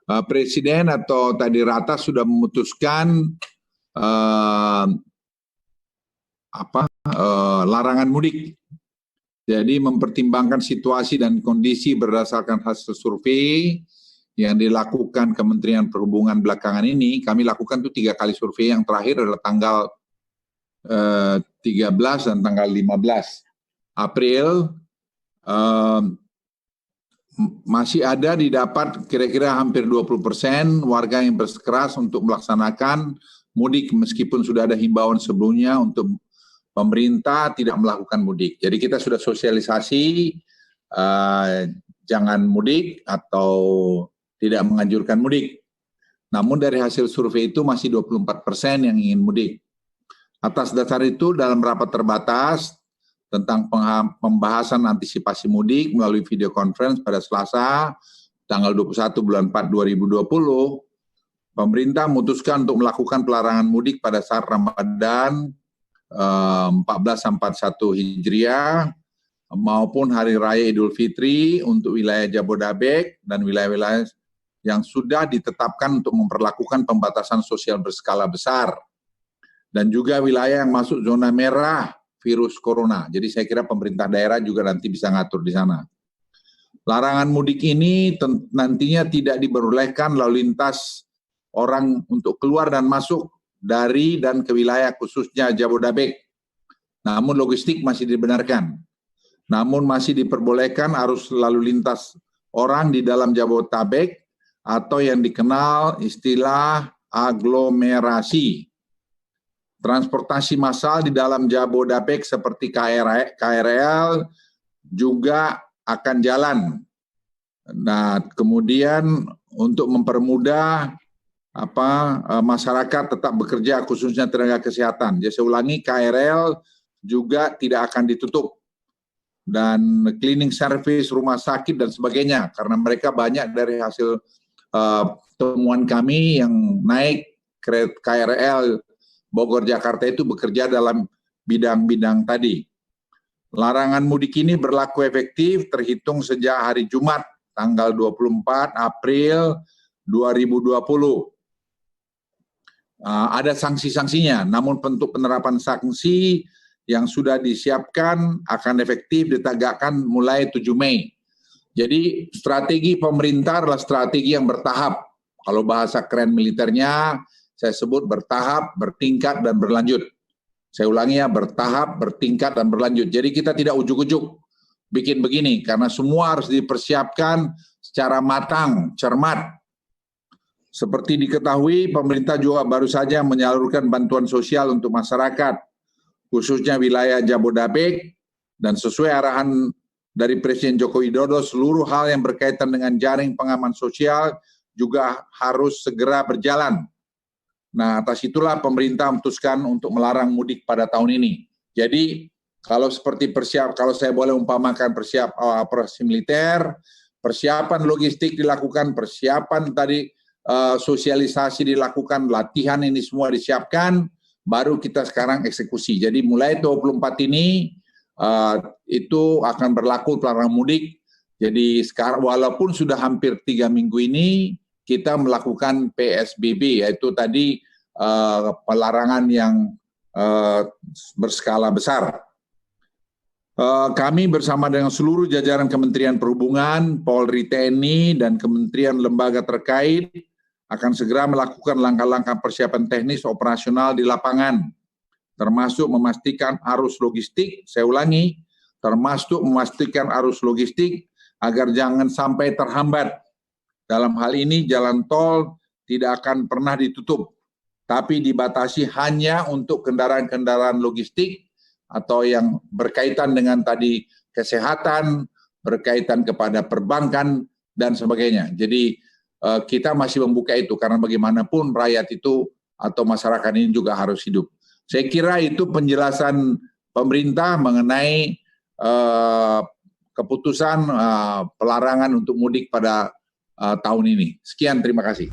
Presiden atau tadi Ratas sudah memutuskan larangan mudik. Jadi mempertimbangkan situasi dan kondisi berdasarkan hasil survei yang dilakukan Kementerian Perhubungan belakangan ini. Kami lakukan tuh 3 kali survei, yang terakhir adalah tanggal 13 dan tanggal 15 April. Masih ada didapat kira-kira hampir 20% warga yang bersikeras untuk melaksanakan mudik meskipun sudah ada himbauan sebelumnya untuk pemerintah tidak melakukan mudik. Jadi kita sudah sosialisasi jangan mudik atau tidak menganjurkan mudik. Namun dari hasil survei itu masih 24% yang ingin mudik. Atas dasar itu dalam rapat terbatas tentang pembahasan antisipasi mudik melalui video conference pada Selasa, tanggal 21 bulan 4 2020, pemerintah memutuskan untuk melakukan pelarangan mudik pada saat Ramadan 1441 Hijriah maupun Hari Raya Idul Fitri untuk wilayah Jabodetabek dan wilayah-wilayah yang sudah ditetapkan untuk memperlakukan pembatasan sosial berskala besar, dan juga wilayah yang masuk zona merah virus corona. Jadi saya kira pemerintah daerah juga nanti bisa ngatur di sana. Larangan mudik ini nantinya tidak diperbolehkan lalu lintas orang untuk keluar dan masuk dari dan ke wilayah khususnya Jabodetabek. Namun logistik masih dibenarkan. Namun masih diperbolehkan arus lalu lintas orang di dalam Jabodetabek atau yang dikenal istilah aglomerasi. Transportasi massal di dalam Jabodetabek seperti KRL juga akan jalan. Nah, kemudian untuk mempermudah masyarakat tetap bekerja, khususnya tenaga kesehatan. Jadi saya ulangi, KRL juga tidak akan ditutup. Dan cleaning service, rumah sakit dan sebagainya, karena mereka banyak dari hasil temuan kami yang naik KRL Bogor Jakarta itu bekerja dalam bidang-bidang tadi. Larangan mudik ini berlaku efektif terhitung sejak hari Jumat tanggal 24 April 2020. Ada sanksi-sanksinya, namun bentuk penerapan sanksi yang sudah disiapkan akan efektif ditegakkan mulai 7 Mei. Jadi strategi pemerintah adalah strategi yang bertahap. Kalau bahasa keren militernya, saya sebut bertahap, bertingkat, dan berlanjut. Saya ulangi ya, bertahap, bertingkat, dan berlanjut. Jadi kita tidak ujuk-ujuk bikin begini, karena semua harus dipersiapkan secara matang, cermat. Seperti diketahui, pemerintah juga baru saja menyalurkan bantuan sosial untuk masyarakat, khususnya wilayah Jabodetabek, dan sesuai arahan dari Presiden Joko Widodo, seluruh hal yang berkaitan dengan jaring pengaman sosial juga harus segera berjalan. Nah, atas itulah pemerintah memutuskan untuk melarang mudik pada tahun ini. Jadi, kalau seperti kalau saya boleh umpamakan operasi militer, persiapan logistik dilakukan, persiapan tadi sosialisasi dilakukan, latihan ini semua disiapkan, baru kita sekarang eksekusi. Jadi mulai 24 ini itu akan berlaku pelarangan mudik. Jadi sekarang walaupun sudah hampir 3 minggu ini, kita melakukan PSBB, yaitu tadi pelarangan yang berskala besar. Kami bersama dengan seluruh jajaran Kementerian Perhubungan, Polri, TNI, dan kementerian lembaga terkait akan segera melakukan langkah-langkah persiapan teknis operasional di lapangan, termasuk memastikan arus logistik, saya ulangi, termasuk memastikan arus logistik agar jangan sampai terhambat. Dalam hal ini jalan tol tidak akan pernah ditutup, tapi dibatasi hanya untuk kendaraan-kendaraan logistik atau yang berkaitan dengan tadi kesehatan, berkaitan kepada perbankan, dan sebagainya. Jadi kita masih membuka itu, karena bagaimanapun rakyat itu atau masyarakat ini juga harus hidup. Saya kira itu penjelasan pemerintah mengenai keputusan pelarangan untuk mudik pada tahun ini. Sekian, terima kasih.